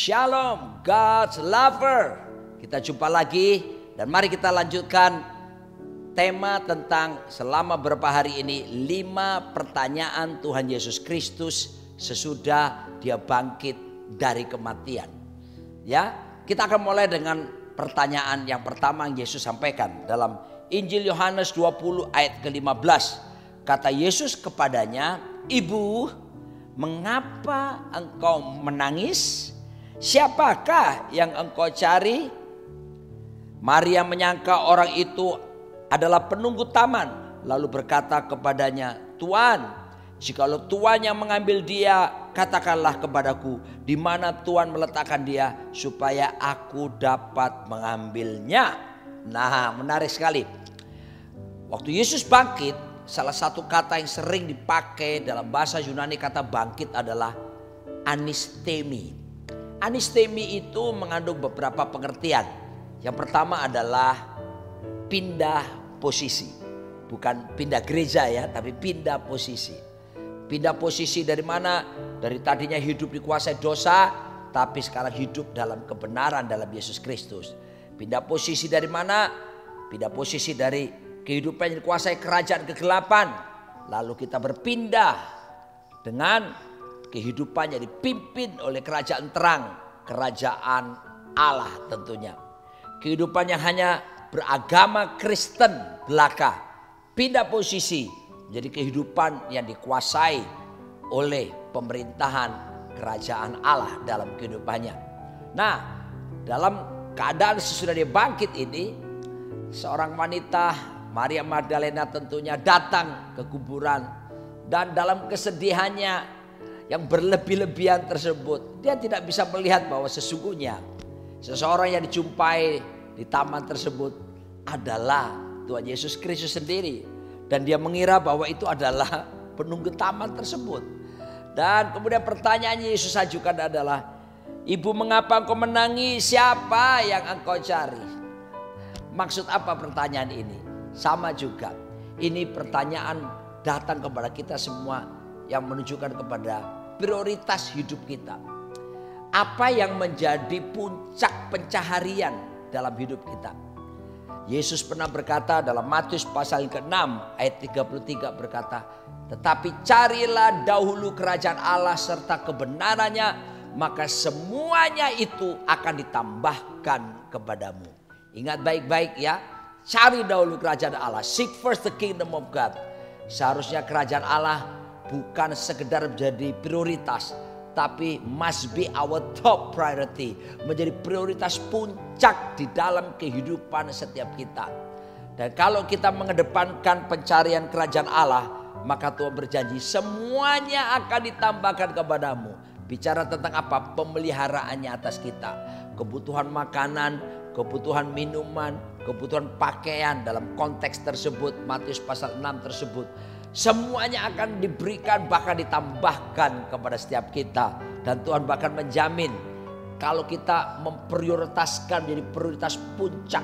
Shalom, God's lover. Kita jumpa lagi dan mari kita lanjutkan tema tentang selama beberapa hari ini 5 pertanyaan Tuhan Yesus Kristus sesudah dia bangkit dari kematian. Ya, kita akan mulai dengan pertanyaan yang pertama yang Yesus sampaikan dalam Injil Yohanes 20 ayat ke-15. Kata Yesus kepadanya, "Ibu, mengapa engkau menangis? Siapakah yang engkau cari?" Maria menyangka orang itu adalah penunggu taman, lalu berkata kepadanya, "Tuan, jikalau Tuan yang mengambil dia, katakanlah kepadaku di mana Tuan meletakkan dia supaya aku dapat mengambilnya." Nah, menarik sekali. Waktu Yesus bangkit, salah satu kata yang sering dipakai dalam bahasa Yunani kata bangkit adalah anistemi. Anistemi itu mengandung beberapa pengertian. Yang pertama adalah pindah posisi. Bukan pindah gereja ya, tapi pindah posisi. Pindah posisi dari mana? Dari tadinya hidup dikuasai dosa, tapi sekarang hidup dalam kebenaran dalam Yesus Kristus. Pindah posisi dari mana? Pindah posisi dari kehidupan yang dikuasai kerajaan kegelapan. Lalu kita berpindah dengan kehidupan yang dipimpin oleh kerajaan terang, kerajaan Allah tentunya. Kehidupan yang hanya beragama Kristen belaka, pindah posisi menjadi kehidupan yang dikuasai oleh pemerintahan kerajaan Allah dalam kehidupannya. Nah, dalam keadaan sesudah dia bangkit ini, seorang wanita Maria Magdalena tentunya datang ke kuburan dan dalam kesedihannya yang berlebih-lebihan tersebut, dia tidak bisa melihat bahwa sesungguhnya seseorang yang dijumpai di taman tersebut adalah Tuhan Yesus Kristus sendiri. Dan dia mengira bahwa itu adalah penunggu taman tersebut. Dan kemudian pertanyaan Yesus ajukan adalah, "Ibu, mengapa engkau menangis? Siapa yang engkau cari?" Maksud apa pertanyaan ini? Sama juga, ini pertanyaan datang kepada kita semua yang menunjukkan kepada prioritas hidup kita. Apa yang menjadi puncak pencaharian dalam hidup kita? Yesus pernah berkata dalam Matius pasal ke-6 ayat 33 berkata, "Tetapi carilah dahulu kerajaan Allah serta kebenarannya, maka semuanya itu akan ditambahkan kepadamu." Ingat baik-baik ya, Cari dahulu kerajaan Allah. Seek first the kingdom of God. Seharusnya kerajaan Allah bukan sekedar menjadi prioritas, tapi must be our top priority. Menjadi prioritas puncak di dalam kehidupan setiap kita. Dan kalau kita mengedepankan pencarian kerajaan Allah, maka Tuhan berjanji semuanya akan ditambahkan kepadamu. Bicara tentang apa? Pemeliharaannya atas kita. Kebutuhan makanan, kebutuhan minuman, kebutuhan pakaian dalam konteks tersebut, Matius pasal 6 tersebut. Semuanya akan diberikan, bahkan ditambahkan kepada setiap kita. Dan Tuhan bahkan menjamin kalau kita memprioritaskan menjadi prioritas puncak,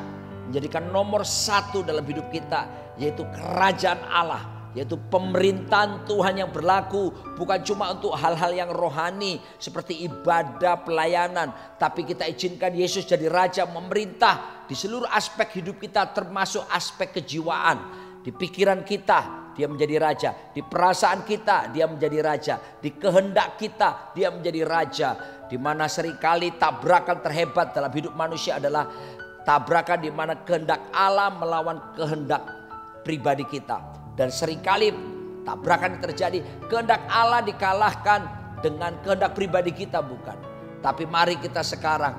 menjadikan nomor 1 dalam hidup kita, yaitu kerajaan Allah, yaitu pemerintahan Tuhan yang berlaku bukan cuma untuk hal-hal yang rohani seperti ibadah, pelayanan, tapi kita izinkan Yesus jadi raja, memerintah di seluruh aspek hidup kita, termasuk aspek kejiwaan. Di pikiran kita dia menjadi raja, di perasaan kita dia menjadi raja, di kehendak kita dia menjadi raja. Di mana seringkali tabrakan terhebat dalam hidup manusia adalah tabrakan di mana kehendak Allah melawan kehendak pribadi kita. Dan seringkali tabrakan yang terjadi, kehendak Allah dikalahkan dengan kehendak pribadi kita, bukan. Tapi mari kita sekarang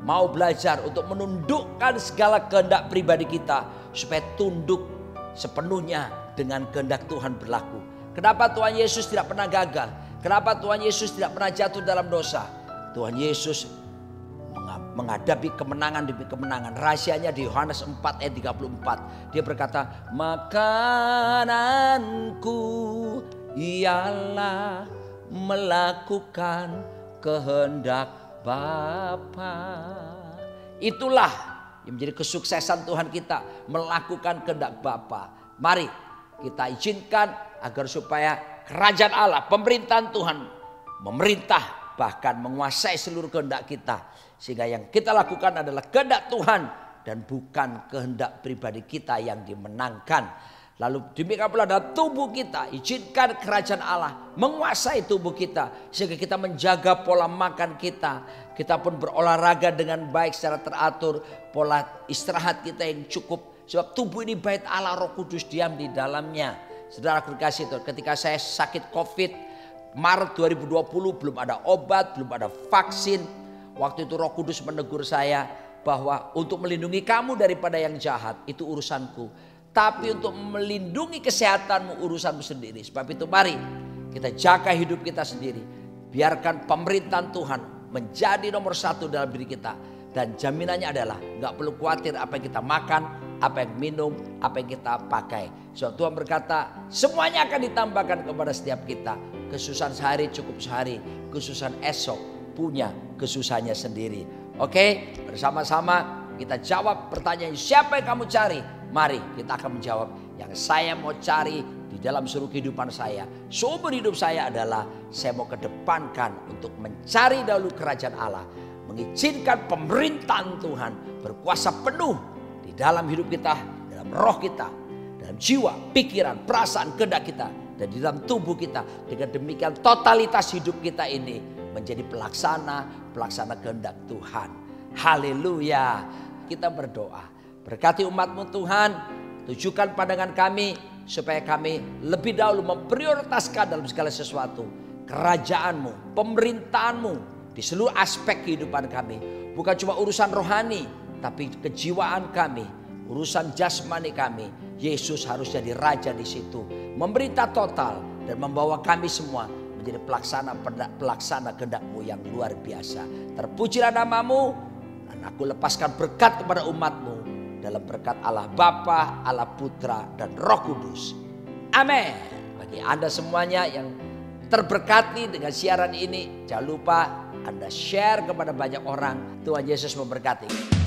mau belajar untuk menundukkan segala kehendak pribadi kita supaya tunduk sepenuhnya dengan kehendak Tuhan berlaku. Kenapa Tuhan Yesus tidak pernah gagal? Kenapa Tuhan Yesus tidak pernah jatuh dalam dosa? Tuhan Yesus menghadapi kemenangan demi kemenangan. Rahasianya di Yohanes 4 ayat 34. Dia berkata, makananku ialah melakukan kehendak Bapa. Itulah yang menjadi kesuksesan Tuhan kita, melakukan kehendak Bapa. Mari kita izinkan agar supaya kerajaan Allah, pemerintahan Tuhan memerintah, bahkan menguasai seluruh kehendak kita. Sehingga yang kita lakukan adalah kehendak Tuhan dan bukan kehendak pribadi kita yang dimenangkan. Lalu demikian pula dalam tubuh kita, izinkan kerajaan Allah menguasai tubuh kita. Sehingga kita menjaga pola makan kita. Kita pun berolahraga dengan baik secara teratur. Pola istirahat kita yang cukup. Sebab tubuh ini bait Allah, Roh Kudus diam di dalamnya. Saudara kasih Tuhan, ketika saya sakit COVID Maret 2020, belum ada obat, belum ada vaksin. Waktu itu Roh Kudus menegur saya bahwa untuk melindungi kamu daripada yang jahat itu urusanku. Tapi untuk melindungi kesehatanmu urusanmu sendiri. Sebab itu mari kita jaga hidup kita sendiri. Biarkan pemerintahan Tuhan menjadi nomor 1 dalam diri kita. Dan jaminannya adalah gak perlu khawatir apa yang kita makan, apa yang minum, apa yang kita pakai. So Tuhan berkata semuanya akan ditambahkan kepada setiap kita. Kesusahan sehari cukup sehari. Kesusahan esok punya kesusahannya sendiri. Oke, bersama-sama kita jawab pertanyaan siapa yang kamu cari. Mari kita akan menjawab yang saya mau cari di dalam seluruh kehidupan saya. Seumur hidup saya adalah saya mau kedepankan untuk mencari dahulu kerajaan Allah. Mengizinkan pemerintahan Tuhan berkuasa penuh di dalam hidup kita, dalam roh kita, dalam jiwa, pikiran, perasaan, kehendak kita. Dan di dalam tubuh kita. Dengan demikian totalitas hidup kita ini menjadi pelaksana kehendak Tuhan. Haleluya. Kita berdoa. Berkati umat-Mu Tuhan, tujukan pandangan kami supaya kami lebih dahulu memprioritaskan dalam segala sesuatu kerajaan-Mu, pemerintahan-Mu di seluruh aspek kehidupan kami. Bukan cuma urusan rohani, tapi kejiwaan kami, urusan jasmani kami. Yesus harus jadi raja di situ, memerintah total dan membawa kami semua menjadi pelaksana kehendak-Mu yang luar biasa. Terpujilah nama-Mu dan aku lepaskan berkat kepada umat-Mu. Dalam berkat Allah Bapa, Allah Putra, dan Roh Kudus. Amin. Bagi Anda semuanya yang terberkati dengan siaran ini, jangan lupa Anda share kepada banyak orang. Tuhan Yesus memberkati.